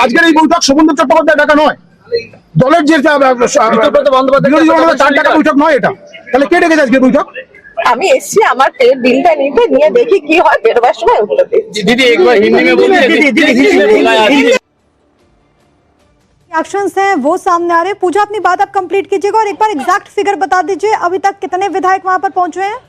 আজকের এই বৈঠক শোভনদেব চট্টোপাধ্যায় ডাকা নয়, দলের যে তার ডাকা বৈঠক নয় এটা, তাহলে কে ডেকেছে আজকে বৈঠক? আমি এসছি আমার বিলটা নিতে, নিয়ে দেখি কি হয়, বেরোবার সময় উত্তর দিচ্ছি। दीदी एक बार हिंदी में बोलिए। एक्शंस हैं वो सामने आ रहे हैं। पूजा अपनी बात आप कंप्लीट कीजिएगा और एक बार एग्जैक्ट फिगर बता दीजिए, अभी तक कितने विधायक वहां पर पहुंचे हैं?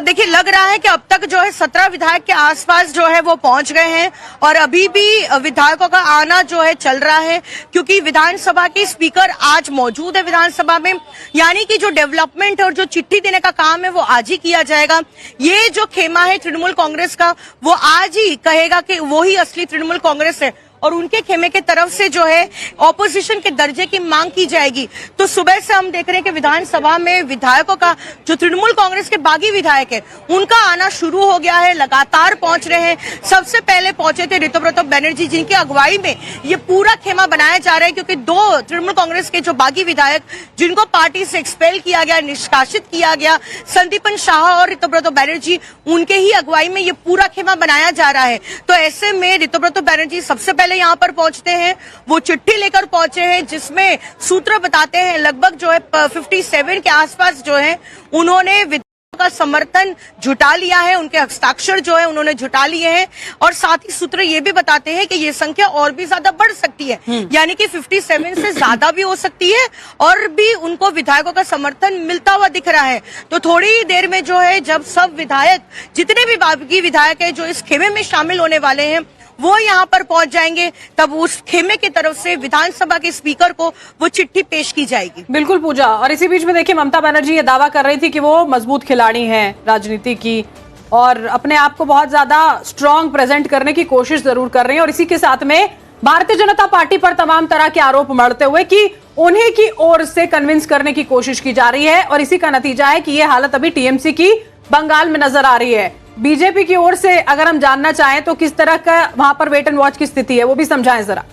देखिए लग रहा है कि अब तक जो है 17 विधायक के आसपास जो है वो पहुंच गए हैं और अभी भी विधायकों का आना जो है चल रहा है, क्योंकि विधानसभा के स्पीकर आज मौजूद है विधानसभा में, यानी कि जो डेवलपमेंट और जो चिट्ठी देने का काम है वो आज ही किया जाएगा। ये जो खेमा है तृणमूल कांग्रेस का, वो आज ही कहेगा कि वो ही असली तृणमूल कांग्रेस है और उनके खेमे के तरफ से जो है ऑपोजिशन के दर्जे की मांग की जाएगी। तो सुबह से हम देख रहे हैं कि विधानसभा में विधायकों का, जो तृणमूल कांग्रेस के बागी विधायक है, उनका आना शुरू हो गया है, लगातार पहुंच रहे हैं। सबसे पहले पहुंचे थे ऋतुव्रत बनर्जी, जिनकी अगुवाई में ये पूरा खेमा बनाया जा रहा है, क्योंकि 2 तृणमूल कांग्रेस के जो बागी विधायक जिनको पार्टी से एक्सपेल किया गया, निष्कासित किया गया, संदीपन शाह और ऋतुव्रत बनर्जी, उनके ही अगुवाई में ये पूरा खेमा बनाया जा रहा है। तो ऐसे में ऋतुव्रत बनर्जी सबसे पहले यहाँ पर पहुंचते हैं, वो चिट्ठी लेकर पहुंचे हैं, जिसमें सूत्र बताते हैं लगभग जो है 57 के आसपास जो है उन्होंने विधायकों का समर्थन जुटा लिया है, उनके हस्ताक्षर जो है उन्होंने जुटा लिए हैं। और साथ ही सूत्र ये भी बताते हैं कि ये संख्या और भी ज्यादा बढ़ सकती है, यानी कि 57 से ज्यादा भी हो सकती है और भी उनको विधायकों का समर्थन मिलता हुआ दिख रहा है। तो थोड़ी देर में जो है जब सब विधायक, जितने भी बागी विधायक है जो इस खेमे में शामिल होने वाले हैं, वो यहाँ पर पहुंच जाएंगे, तब उस खेमे की तरफ से विधानसभा के स्पीकर को वो चिट्ठी पेश की जाएगी। बिल्कुल पूजा। और इसी बीच में देखिए ममता बनर्जी ये दावा कर रही थी कि वो मजबूत खिलाड़ी हैं राजनीति की और अपने आप को बहुत ज्यादा स्ट्रांग प्रेजेंट करने की कोशिश जरूर कर रही हैं, और इसी के साथ में भारतीय जनता पार्टी पर तमाम तरह के आरोप मढ़ते हुए कि उन्हीं की ओर से कन्विंस करने की कोशिश की जा रही है। और इसी का नतीजा है कि ये हालत अभी टीएमसी की बंगाल में नजर आ रही है। बीजेपी की ओर से अगर हम जानना चाहें तो किस तरह का वहां पर वेट एंड वॉच की स्थिति है, वो भी समझाएं जरा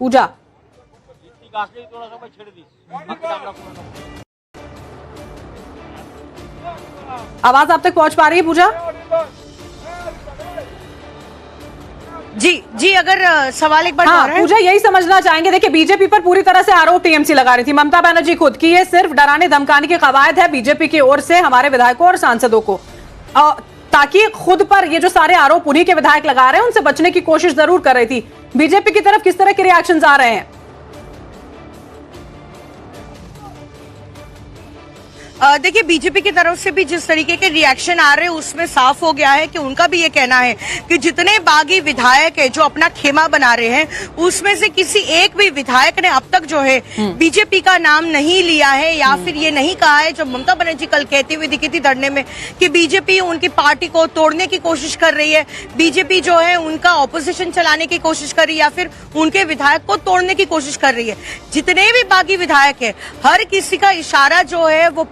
पूजा। आवाज आप तक पहुंच पा रही है पूजा? जी अगर सवाल एक बार पूजा यही समझना चाहेंगे। देखिए बीजेपी पर पूरी तरह से आरोप टीएमसी लगा रही थी ममता बनर्जी खुद की, ये सिर्फ डराने धमकाने की कवायद है बीजेपी की ओर से हमारे विधायकों और सांसदों को, ताकि खुद पर ये जो सारे आरोप उन्हीं के विधायक लगा रहे हैं उनसे बचने की कोशिश जरूर कर रही थी। बीजेपी की तरफ किस तरह के रिएक्शंस आ रहे हैं? देखिए बीजेपी की तरफ से भी जिस तरीके के रिएक्शन आ रहे हैं उसमें साफ हो गया है कि उनका भी ये कहना है कि जितने बागी विधायक है जो अपना खेमा बना रहे हैं, उसमें से किसी एक भी विधायक ने अब तक जो है बीजेपी का नाम नहीं लिया है या फिर ये नहीं कहा है, जो ममता बनर्जी कल कहती हुई दिखी थी धरने में कि बीजेपी उनकी पार्टी को तोड़ने की कोशिश कर रही है, बीजेपी जो है उनका ऑपोजिशन चलाने की कोशिश कर रही है या फिर उनके विधायक को तोड़ने की कोशिश कर रही है। जितने भी बागी विधायक है हर किसी का इशारा जो है वो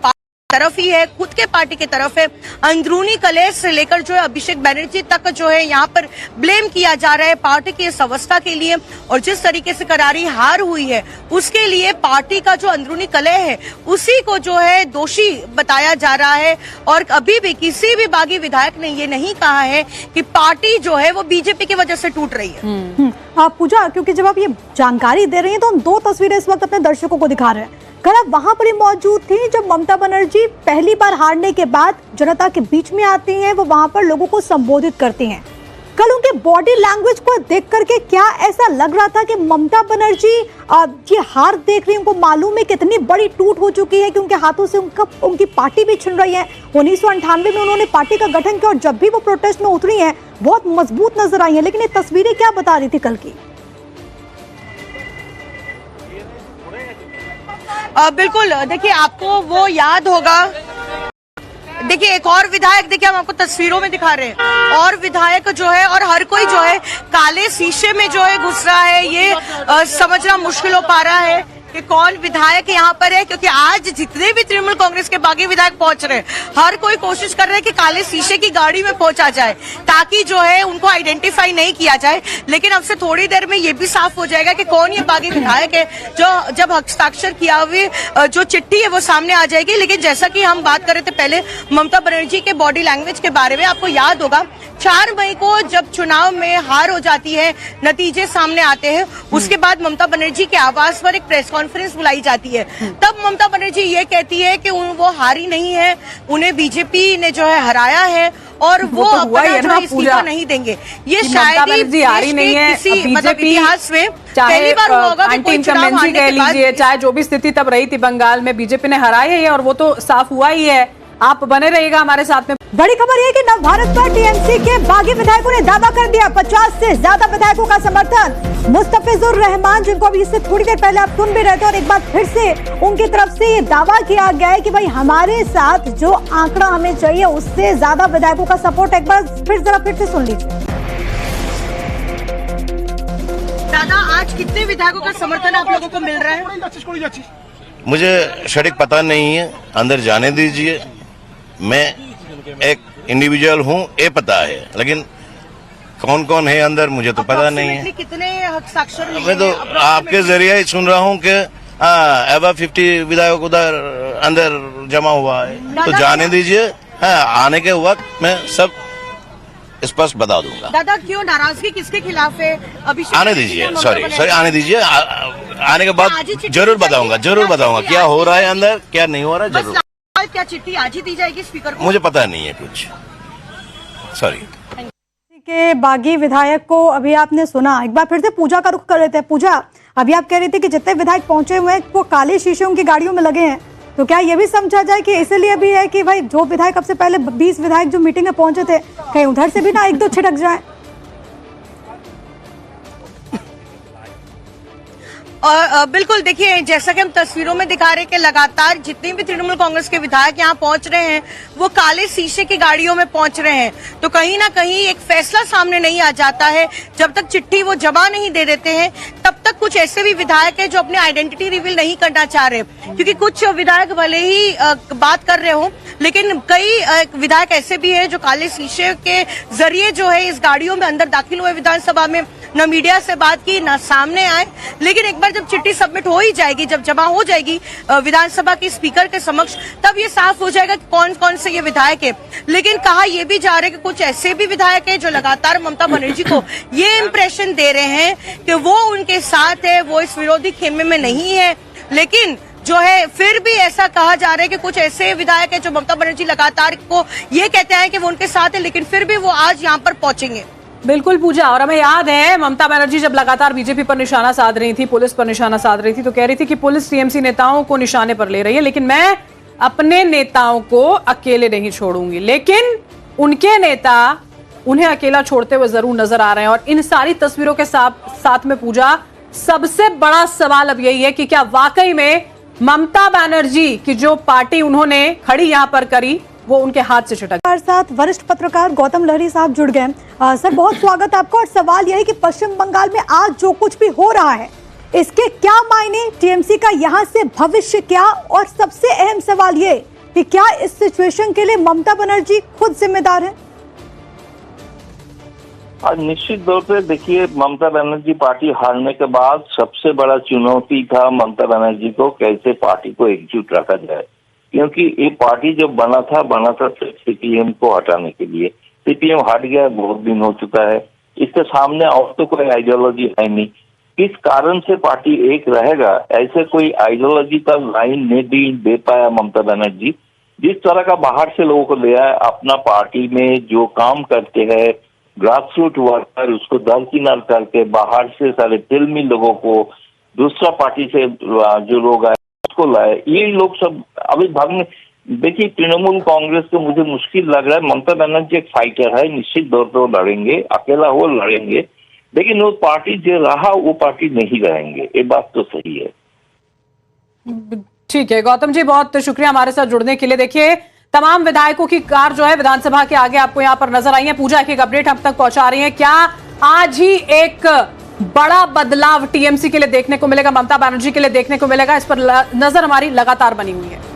तरफ ही है, खुद के पार्टी की तरफ है। अंदरूनी कलेश से लेकर जो है अभिषेक बनर्जी तक जो है यहाँ पर ब्लेम किया जा रहा है पार्टी की इस अवस्था के लिए, और जिस तरीके से करारी हार हुई है उसके लिए पार्टी का जो अंदरूनी कलह है उसी को जो है दोषी बताया जा रहा है। और अभी भी किसी भी बागी विधायक ने ये नहीं कहा है कि पार्टी जो है वो बीजेपी की वजह से टूट रही है। आप पूजा, क्योंकि जब आप ये जानकारी दे रही हैं तो हम 2 तस्वीरें इस वक्त अपने दर्शकों को दिखा रहे हैं। कल आप वहां पर ही मौजूद थी जब ममता बनर्जी पहली बार हारने के बाद जनता के बीच में आती हैं, वो वहां पर लोगों को संबोधित करती हैं। कल उनके बॉडी लैंग्वेज को देख करके क्या ऐसा लग रहा था कि ममता बनर्जी ये हार देख रही, उनको मालूम है कितनी बड़ी टूट हो चुकी है कि उनके हाथों से उनकी पार्टी भी छिन रही है। 1998 में उन्होंने पार्टी का गठन किया और जब भी वो प्रोटेस्ट में उतरी हैं बहुत मजबूत नजर आई है, लेकिन ये तस्वीरें क्या बता रही थी कल की? बिल्कुल, देखिए आपको वो याद होगा, देखिए एक और विधायक, देखिए हम आपको तस्वीरों में दिखा रहे हैं, और विधायक जो है और हर कोई जो है काले शीशे में जो है घुस रहा है, ये समझना मुश्किल हो पा रहा है कि कौन विधायक यहाँ पर है, क्योंकि आज जितने भी तृणमूल कांग्रेस के बागी विधायक पहुंच रहे हैं, हर कोई कोशिश कर रहा है कि काले शीशे की गाड़ी में पहुंचा जाए ताकि जो है उनको आइडेंटिफाई नहीं किया जाए। लेकिन अब से थोड़ी देर में ये भी साफ हो जाएगा कि कौन ये बागी विधायक है, जो जब हस्ताक्षर किया हुए जो चिट्ठी है वो सामने आ जाएगी। लेकिन जैसा कि हम बात कर रहे थे पहले ममता बनर्जी के बॉडी लैंग्वेज के बारे में, आपको याद होगा 4 मई को जब चुनाव में हार हो जाती है, नतीजे सामने आते हैं, उसके बाद ममता बनर्जी के आवास पर एक प्रेस कॉन्फ्रेंस बुलाई जाती है। तब ममता बनर्जी ये कहती है कि वो हारी नहीं है, उन्हें बीजेपी ने जो है हराया है और वो तो हुआ ही है ना इस्तीफा नहीं देंगे। ये ममता शायद बनर्जी हारी नहीं है, किसी मतलब बीजेपी इतिहास में चाहे पहली बार हुआ होगा कि एंटी कोई चुनाव इनकम्बेंसी हारने कह के बाद लीजिए, चाहे जो भी स्थिति तब रही थी बंगाल में, बीजेपी ने हराया है और वो तो साफ हुआ ही है। आप बने रहिएगा हमारे साथ में। बड़ी खबर यह कि नव भारत पर टीएमसी के बागी विधायकों ने दावा कर दिया 50 से ज्यादा विधायकों का समर्थन। मुस्तफिजुर रहमान, जिनको अभी इससे थोड़ी देर पहले आप सुन भी रहे थे, और एक बार फिर से उनकी तरफ से ये दावा किया गया है कि भाई हमारे साथ जो आंकड़ा हमें चाहिए उससे ज्यादा विधायकों का सपोर्ट। एक बार फिर से सुन लीजिए। दादा, आज कितने विधायकों का समर्थन आप लोगों को मिल रहा है? मुझे सटीक पता नहीं है, अंदर जाने दीजिए। मैं एक इंडिविजुअल हूँ, ये पता है, लेकिन कौन कौन है अंदर मुझे तो पता नहीं है। कितने हस्ताक्षर? मैं तो आपके जरिए ही सुन रहा हूँ कि अबव 50 विधायक उधर अंदर जमा हुआ है, तो जाने दीजिए। आने के वक्त मैं सब स्पष्ट बता दूंगा। दादा, क्यों नाराजगी किसके खिलाफ है? अभी आने दीजिए, सॉरी आने दीजिए। आने के बाद जरूर बताऊंगा क्या हो रहा है अंदर, क्या नहीं हो रहा है, जरूर। क्या चिट्ठी आज ही दी जाएगी स्पीकर को? मुझे पता नहीं है कुछ, सॉरी। के बागी विधायक को अभी आपने सुना, एक बार फिर से पूजा का रुख कर लेते हैं। पूजा, अभी आप कह रही थी कि जितने विधायक पहुंचे हुए हैं वो काले शीशे उनकी गाड़ियों में लगे हैं, तो क्या ये भी समझा जाए कि इसलिए भी है कि भाई जो विधायक अब से पहले 20 विधायक जो मीटिंग में पहुंचे थे, कहीं उधर से भी ना 1-2 छिटक जाए? और बिल्कुल देखिए, जैसा कि हम तस्वीरों में दिखा रहे हैं कि लगातार जितने भी तृणमूल कांग्रेस के विधायक यहाँ पहुंच रहे हैं वो काले शीशे की गाड़ियों में पहुंच रहे हैं। तो कहीं ना कहीं एक फैसला सामने नहीं आ जाता है, जब तक चिट्ठी वो जमा नहीं दे देते हैं तब तक कुछ ऐसे भी विधायक हैं जो अपनी आइडेंटिटी रिवील नहीं करना चाह रहे, क्योंकि कुछ विधायक भले ही बात कर रहे हो, लेकिन कई विधायक ऐसे भी है जो काले शीशे के जरिए जो है इस गाड़ियों में अंदर दाखिल हुए विधानसभा में, न मीडिया से बात की, न सामने आए। लेकिन एक बार जब चिट्ठी सबमिट हो ही जाएगी, जब जमा हो जाएगी विधानसभा के स्पीकर के समक्ष, तब ये साफ हो जाएगा कि कौन कौन से ये विधायक है। लेकिन कहा यह भी जा रहा है कि कुछ ऐसे भी विधायक है जो लगातार ममता बनर्जी को ये इंप्रेशन दे रहे हैं कि वो उनके साथ है, वो इस विरोधी खेमे में नहीं है। लेकिन जो है फिर भी ऐसा कहा जा रहा है कि कुछ ऐसे विधायक है जो ममता बनर्जी लगातार को ये कहते हैं कि वो उनके साथ है, लेकिन फिर भी वो आज यहाँ पर पहुंचेंगे। बिल्कुल पूजा, और हमें याद है ममता बनर्जी जब लगातार बीजेपी पर निशाना साध रही थी, पुलिस पर निशाना साध रही थी, तो कह रही थी कि पुलिस टीएमसी नेताओं को निशाने पर ले रही है, लेकिन मैं अपने नेताओं को अकेले नहीं छोड़ूंगी। लेकिन उनके नेता उन्हें अकेला छोड़ते हुए जरूर नजर आ रहे हैं। और इन सारी तस्वीरों के साथ में पूजा, सबसे बड़ा सवाल अब यही है कि क्या वाकई में ममता बनर्जी की जो पार्टी उन्होंने खड़ी यहां पर करी वो उनके हाथ से छिटक। हमारे साथ वरिष्ठ पत्रकार गौतम लहरी साहब जुड़ गए। सर, बहुत स्वागत आपका। और सवाल यह है कि पश्चिम बंगाल में आज जो कुछ भी हो रहा है इसके क्या मायने, टीएमसी का यहाँ से भविष्य क्या, और सबसे अहम सवाल ये कि क्या इस सिचुएशन के लिए ममता बनर्जी खुद जिम्मेदार है? निश्चित तौर पे देखिए, ममता बनर्जी पार्टी हारने के बाद सबसे बड़ा चुनौती था ममता बनर्जी को कैसे पार्टी को एकजुट रखा जाए, क्योंकि ये पार्टी जब बना था सीपीएम को हटाने के लिए। सीपीएम हट गया, बहुत दिन हो चुका है, इसके सामने और तो कोई आइडियोलॉजी है नहीं। किस कारण से पार्टी एक रहेगा, ऐसे कोई आइडियोलॉजी का लाइन नहीं दे पाया ममता बनर्जी। जिस तरह का बाहर से लोगों को ले आया, अपना पार्टी में जो काम करते हैं ग्रास रूट वर्कर, उसको दरकिनार करके बाहर से सारे फिल्मी लोगों को, दूसरा पार्टी से जो लोग आए उसको लाए, ये लोग सब अभी भागने। देखिए, तृणमूल कांग्रेस को मुझे मुश्किल लग रहा है। ममता बनर्जी एक फाइटर है, निश्चित तौर पर वो लड़ेंगे, अकेला वो लड़ेंगे, लेकिन वो पार्टी जो रहा वो पार्टी नहीं रहेंगे, ये बात तो सही है। ठीक है गौतम जी, बहुत शुक्रिया हमारे साथ जुड़ने के लिए। देखिए, तमाम विधायकों की कार जो है विधानसभा के आगे आपको यहाँ पर नजर आई है। पूजा की एक अपडेट हम तक पहुंचा रही है। क्या आज ही एक बड़ा बदलाव टीएमसी के लिए देखने को मिलेगा, ममता बनर्जी के लिए देखने को मिलेगा, इस पर नजर हमारी लगातार बनी हुई है।